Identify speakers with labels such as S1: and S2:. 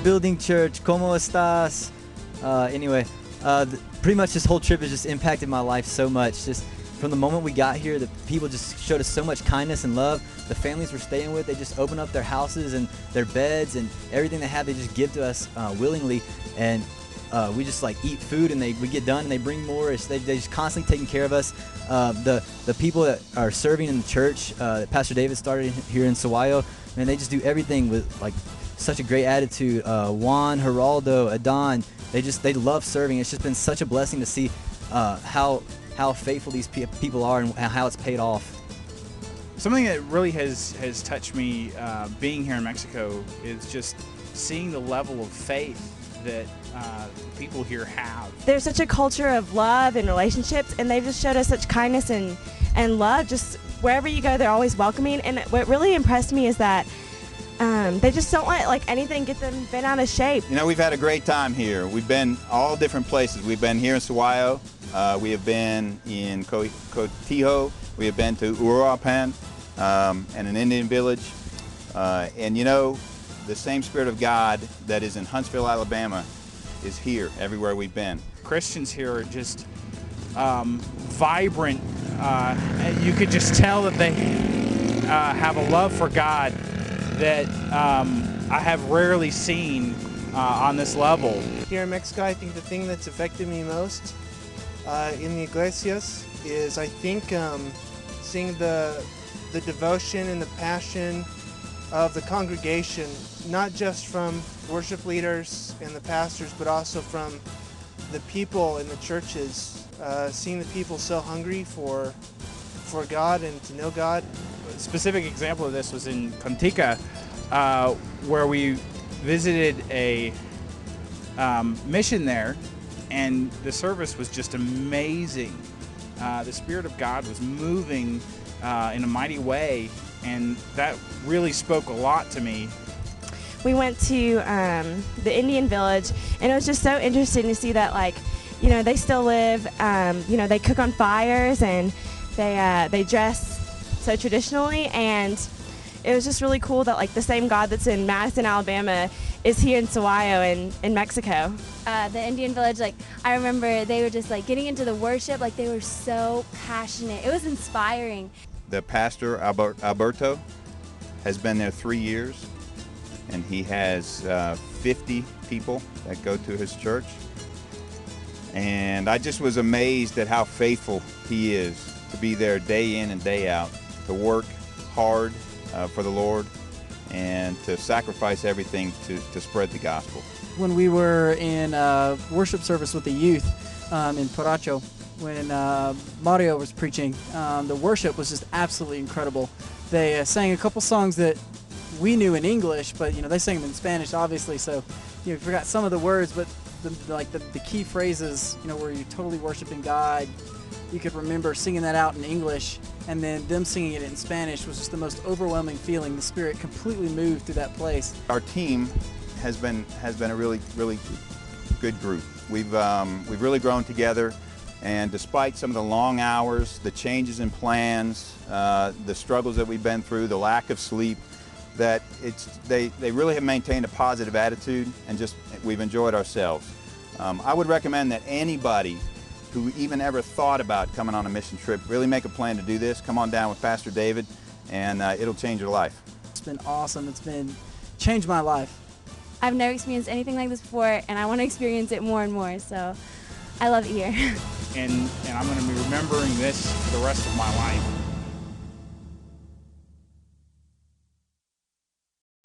S1: building church. ¿Cómo estás? Anyway, pretty much this whole trip has just impacted my life so much. Just from the moment we got here, the people just showed us so much kindness and love. The families we're staying with, they just open up their houses and their beds and everything they have, they just give to us willingly. And we just like eat food, and we get done and they bring more. They just constantly taking care of us. The people that are serving in the church that Pastor David started here in Sahuayo, man, they just do everything with like such a great attitude. Juan, Geraldo, Adon, they love serving. It's just been such a blessing to see how faithful these people are and how it's paid off.
S2: Something that really has touched me being here in Mexico is just seeing the level of faith that people here have.
S3: There's such a culture of love and relationships, and they've just showed us such kindness and love. Just wherever you go, they're always welcoming. And what really impressed me is that they just don't let like anything get them bent out of shape.
S4: You know, we've had a great time here. We've been all different places. We've been here in Sahuayo. We have been in Cotijo. We have been to Uruapan and an Indian village. And you know, the same Spirit of God that is in Huntsville, Alabama is here everywhere we've been.
S2: Christians here are just vibrant. You could just tell that they have a love for God that I have rarely seen on this level.
S5: Here in Mexico, I think the thing that's affected me most in the iglesias is I think seeing the devotion and the passion of the congregation, not just from worship leaders and the pastors, but also from the people in the churches. Seeing the people so hungry for God and to know God.
S2: A specific example of this was in Contica, where we visited a mission there, and the service was just amazing. The Spirit of God was moving in a mighty way, and that really spoke a lot to me.
S3: We went to the Indian village, and it was just so interesting to see that, like, you know, they still live, you know, they cook on fires, and they dress so traditionally, and it was just really cool that like the same God that's in Madison, Alabama is here in Sahuayo in Mexico.
S6: The Indian village, like I remember they were just like getting into the worship, like they were so passionate. It was inspiring.
S4: The pastor, Alberto, has been there 3 years, and he has 50 people that go to his church. And I just was amazed at how faithful he is to be there day in and day out, to work hard for the Lord, and to sacrifice everything to spread the gospel.
S7: When we were in worship service with the youth in Paracho, when Mario was preaching, the worship was just absolutely incredible. They sang a couple songs that we knew in English, but you know they sang them in Spanish, obviously. So you know, forgot some of the words, but the key phrases, you know, where you're totally worshiping God. You could remember singing that out in English, and then them singing it in Spanish was just the most overwhelming feeling. The Spirit completely moved through that place.
S4: Our team has been a really good group. We've really grown together, and despite some of the long hours, the changes in plans, the struggles that we've been through, the lack of sleep, that they really have maintained a positive attitude, and just we've enjoyed ourselves. I would recommend that anybody who even ever thought about coming on a mission trip really make a plan to do this. Come on down with Pastor David, and it'll change your life.
S7: It's been awesome. It's changed my life.
S6: I've never experienced anything like this before, and I want to experience it more and more, so I love it here.
S2: And I'm going to be remembering this for the rest of my life.